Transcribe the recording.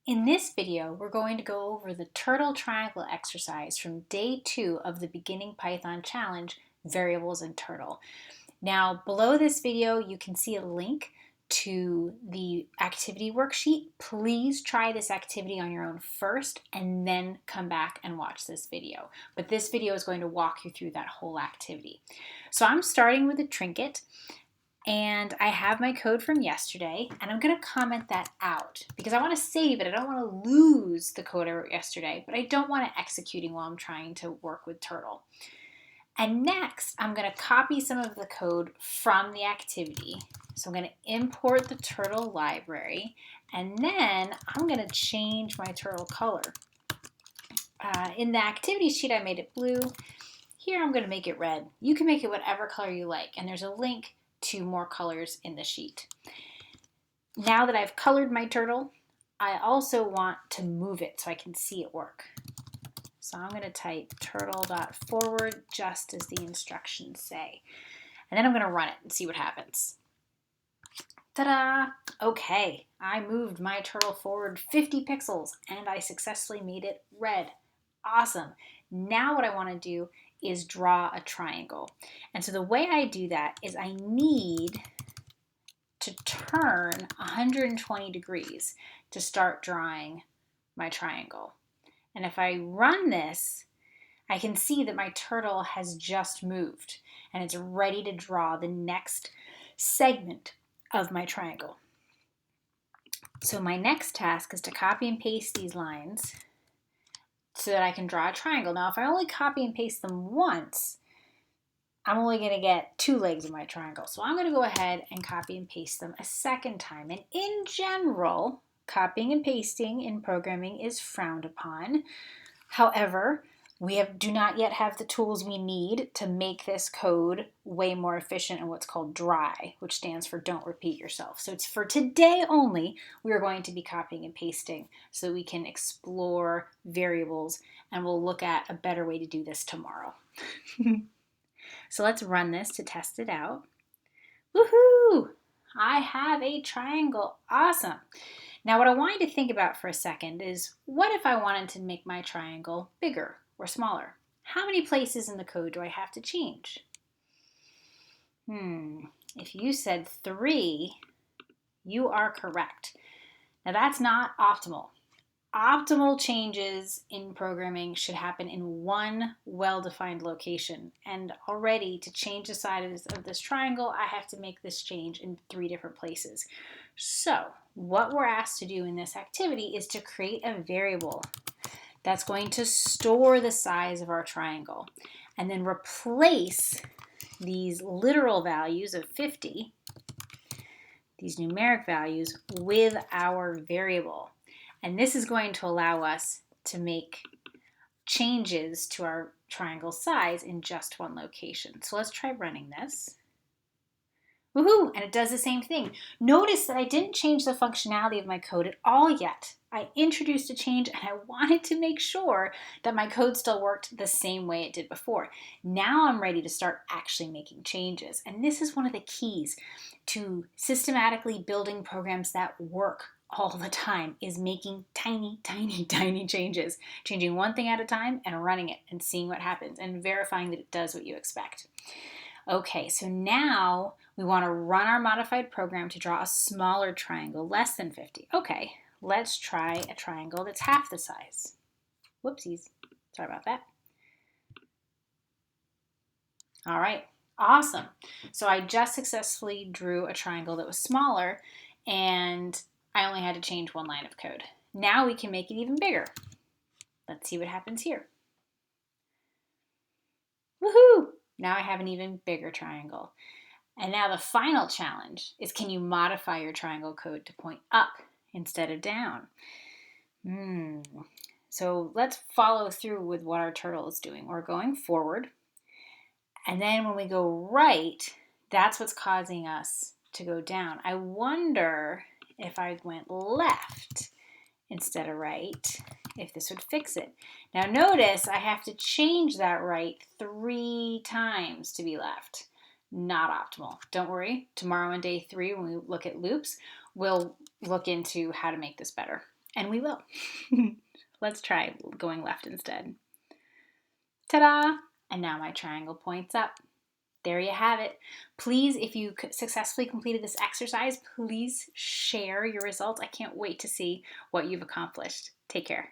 In this video, we're going to go over the turtle triangle exercise from day 2 of the Beginning Python Challenge, Variables in Turtle. Now, below this video, you can see a link to the activity worksheet. Please try this activity on your own first and then come back and watch this video. But this video is going to walk you through that whole activity. So I'm starting with a trinket. And I have my code from yesterday, and I'm going to comment that out because I want to save it. I don't want to lose the code I wrote yesterday, but I don't want it executing while I'm trying to work with Turtle. And next, I'm going to copy some of the code from the activity. So I'm going to import the Turtle library, and then I'm going to change my Turtle color. In the activity sheet, I made it blue. Here, I'm going to make it red. You can make it whatever color you like, and there's a link to more colors in the sheet. Now that I've colored my turtle, I also want to move it so I can see it work. So I'm going to type turtle.forward just as the instructions say. And then I'm going to run it and see what happens. Ta-da! Okay, I moved my turtle forward 50 pixels and I successfully made it red. Awesome. Now what I want to do is draw a triangle. And so the way I do that is I need to turn 120 degrees to start drawing my triangle. And if I run this, I can see that my turtle has just moved and it's ready to draw the next segment of my triangle. So my next task is to copy and paste these lines so that I can draw a triangle. Now, if I only copy and paste them once, I'm only going to get 2 legs of my triangle. So I'm going to go ahead and copy and paste them a second time. And in general, copying and pasting in programming is frowned upon. However, we do not yet have the tools we need to make this code way more efficient and what's called dry, which stands for don't repeat yourself. So it's for today only, we are going to be copying and pasting so that we can explore variables, and we'll look at a better way to do this tomorrow. So let's run this to test it out. Woohoo! I have a triangle. Awesome. Now what I want you to think about for a second is, what if I wanted to make my triangle bigger or smaller? How many places in the code do I have to change? If you said 3, you are correct. Now that's not optimal. Optimal changes in programming should happen in one well-defined location. And already, to change the size of this triangle, I have to make this change in 3 different places. So what we're asked to do in this activity is to create a variable that's going to store the size of our triangle and then replace these literal values of 50, these numeric values, with our variable. And this is going to allow us to make changes to our triangle size in just one location. So let's try running this. Woohoo! And it does the same thing. Notice that I didn't change the functionality of my code at all yet. I introduced a change and I wanted to make sure that my code still worked the same way it did before. Now I'm ready to start actually making changes. And this is one of the keys to systematically building programs that work all the time, is making tiny, tiny, tiny changes. Changing one thing at a time and running it and seeing what happens and verifying that it does what you expect. Okay, so now we want to run our modified program to draw a smaller triangle, less than 50. Okay, let's try a triangle that's half the size. Whoopsies, sorry about that. All right, awesome. So I just successfully drew a triangle that was smaller, and I only had to change one line of code. Now we can make it even bigger. Let's see what happens here. Woohoo! Now I have an even bigger triangle. And now the final challenge is, can you modify your triangle code to point up instead of down? So let's follow through with what our turtle is doing. We're going forward. And then when we go right, that's what's causing us to go down. I wonder if I went left instead of right, if this would fix it. Now notice I have to change that right 3 times to be left. Not optimal. Don't worry, tomorrow on day 3 when we look at loops, we'll look into how to make this better. And we will. Let's try going left instead. Ta-da! And now my triangle points up. There you have it. Please, if you successfully completed this exercise, please share your results. I can't wait to see what you've accomplished. Take care.